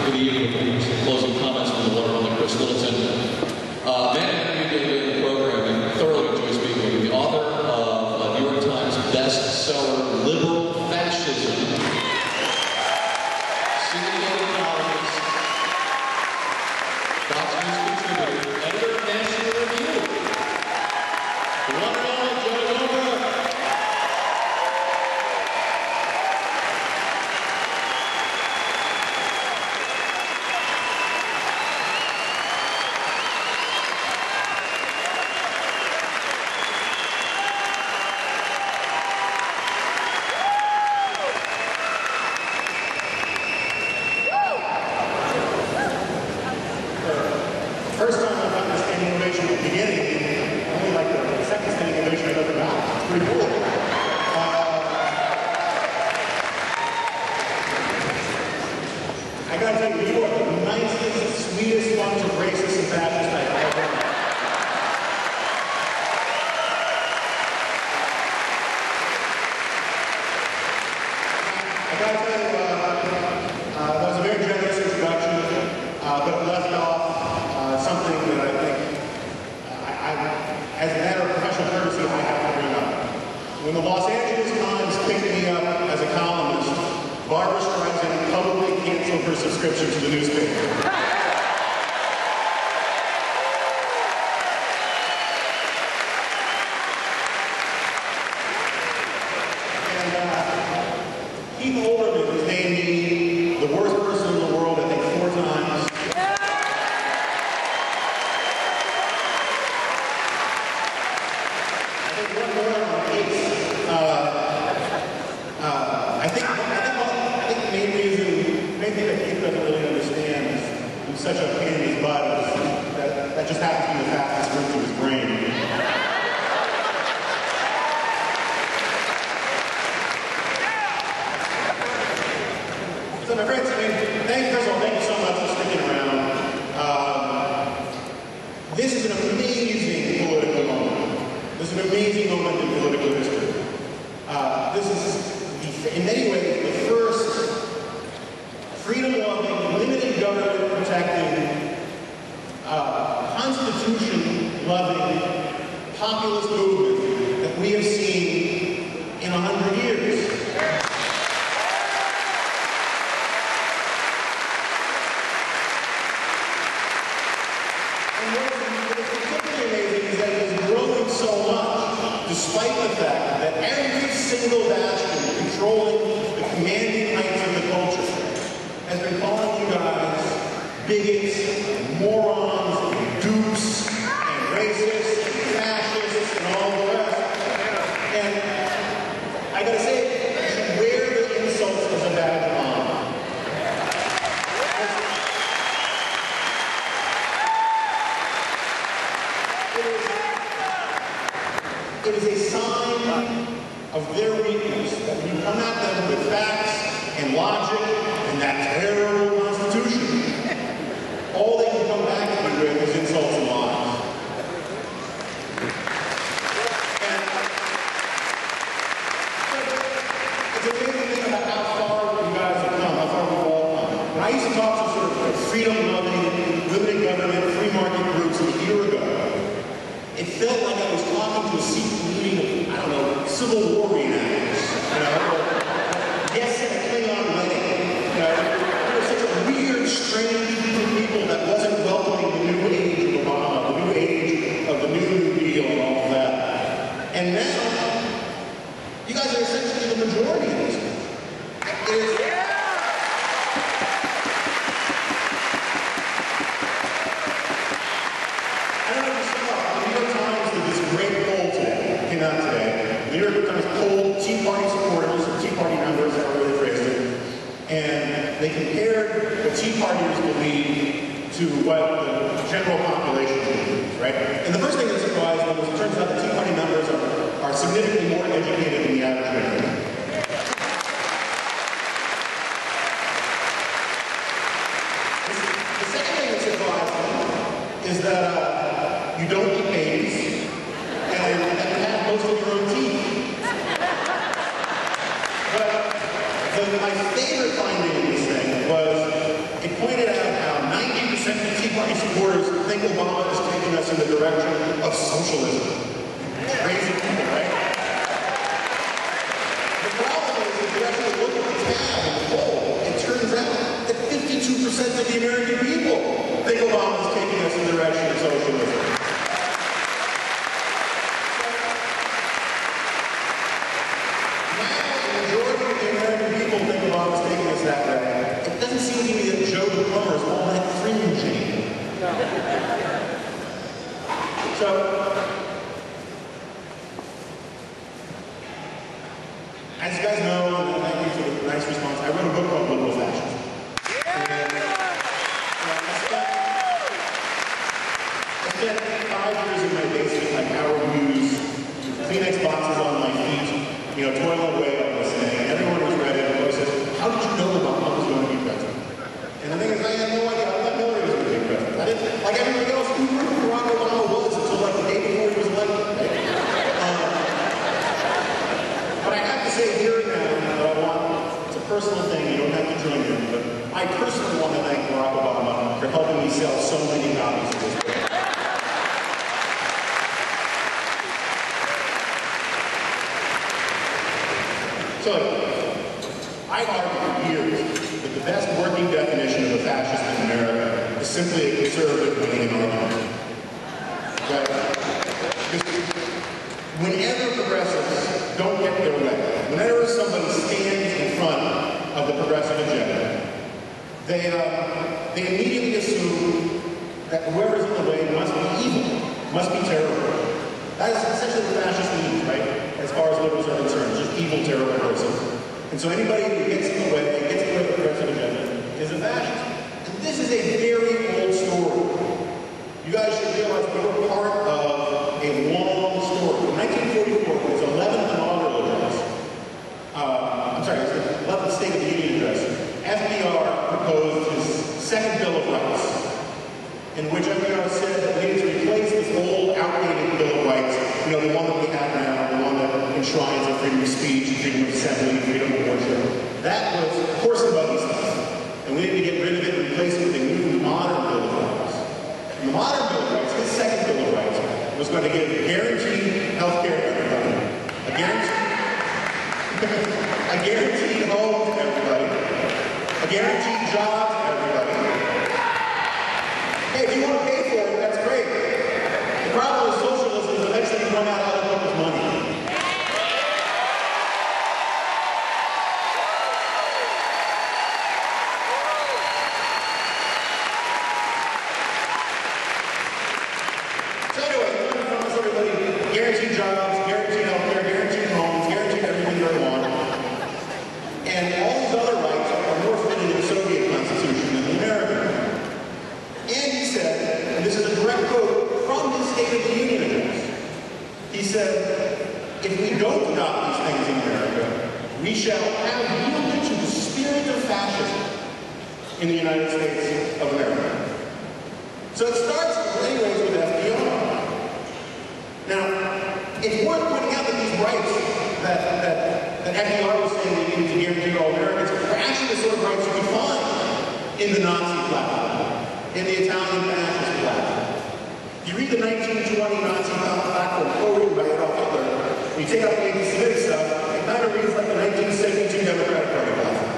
for the evening. Some closing comments from the wonderful Chris Littleton. Man interviewed in the program and thoroughly enjoyed speaking with you. The author of New York Times bestseller, Liberal Fascism. Syndicated columnist, Fox News contributor, editor of National Review. The one and only Jonah Goldberg. First time I've gotten a standing ovation at the beginning, only like the second standing ovation I've ever got. It's pretty cool. I gotta tell you, you are the nicest, sweetest bunch of racist and fascists I've ever met. I gotta tell you, that was a very generous introduction, but it left off something that I think, as a matter of professional courtesy, I have to bring up. When the Los Angeles Times picked me up as a columnist, Barbara Streisand publicly canceled her subscription to the newspaper. And Keith Olbermann has named me the worst person in the world, I think, 4 times. I think the main thing that Keith doesn't really understand is he's such a pain in his butt that just happens to be the fastest route to his brain. So my friends, first of all, thank you so much for sticking around. This is an amazing political moment. This is an amazing moment in political history. This is, in many ways, the first freedom-loving, limited government-protecting, constitution-loving, populist movement that we have seen in 100 years. And what is particularly amazing is that it is growing so much, despite the fact that every single bastion controlling the commanding heights of the culture has been calling you guys bigots, and morons, and dupes, and racists, and fascists, and all the rest. And I gotta say, you should wear the insults as a badge of honor. It is a sign of their weakness that when you come at them with facts and logic and that terrible Constitution, all they can come back to you with is insults and lies. And it's an amazing thing about how far you guys have come, how far we've all come. When I used to talk to sort of freedom-loving, limited government, free market groups a year ago, it felt like I was talking to a secret meeting of, I don't know, Civil War reenactors, you know, or guests at a Klingon wedding, you know. It was such a weird, strange group of people that wasn't welcoming the new age of Obama, the new age of the New Deal and all of that. And now, you guys are essentially the majority of this. The New York Times polled Tea Party supporters, or Tea Party members, that were really phrased it, and they compared what Tea Partiers believe to what the general population believes, right? And the first thing that surprised them was it turns out that Tea Party members are significantly more educated than the average man. The second thing that surprised them is that you don't eat babies, and that you have most of your own teeth. But my favorite finding in this thing was it pointed supporters think Obama is taking us in the direction of socialism. Crazy people, right? The problem is, if you actually look at the tab and poll, it turns out that 52% of the American people think Obama is taking us in the direction of socialism. Now, the majority of the American people think Obama is taking us that way. It doesn't seem to me that Joe the plumber is all that fringing. So, as you guys know, and thank you for the nice response, I wrote a book called Liberal Fascism. And, I spent 5 years in my basement, like Howard Hughes, Kleenex boxes on my feet, toiling away on this thing. And everyone was ready. Everyone said, "How did you know Obama was going to be president?" And the thing is, I had no idea. I thought Hillary was going to be president. I didn't, like everybody else, who knew who Barack Obama was until like the day before he was elected, right? But I have to say here and now, it's a personal thing, you don't have to join in, but I personally want to thank Barack Obama for helping me sell so many copies of this book. So, I've argued for years that the best working definition of a fascist in America is simply a conservative winning an argument. Right? Because whenever progressives don't get their way, whenever somebody stands in front of the progressive agenda, they immediately assume that whoever's in the way must be evil, must be terrible. That is essentially what fascist means, right? As far as liberals are concerned, just evil, terrible person. And so anybody who gets in the way of the progressive agenda is a fascist. And this is a very old story. You guys should realize we were part of a long story. In 1944, it was 11th inaugural address. It was the 11th State of the Union address. FDR proposed his second Bill of Rights, in which FDR said that we need to replace this old, outdated Bill of Rights, the one that we have now, the one that enshrines our freedom of speech, freedom of assembly, freedom of worship. That was horse and buggy stuff. And we need to get rid of it and replace it with a new, modern Bill of Rights. And the modern Bill of Rights, his second Bill of Rights, was going to give guaranteed health care to everybody. A guaranteed home to everybody. A guaranteed job to everybody. Hey, if you want to pay for it, that's great. The problem with socialism is eventually you run out of other people's money. So anyway, we're going to promise everybody guaranteed jobs, guaranteed health care, guaranteed homes, guaranteed everything they want. And all these other rights are more fitted in the Soviet Constitution than the American. And he said, and this is a direct quote from his State of the Union address, he said, if we don't adopt these things in America, we shall have yielded to the spirit of fascism in the United States of America. So it starts, in many ways, with FDR. Now, it's worth pointing out that these rights that FDR was saying we needed to guarantee all Americans are actually the sort of rights you could find in the Nazi platform, in the Italian fascist platform. If you read the 1920 Nazi platform quoted by Adolf Hitler, and you take out the anti-Semitic stuff, it kind of reads like the 1972 Democratic Party platform.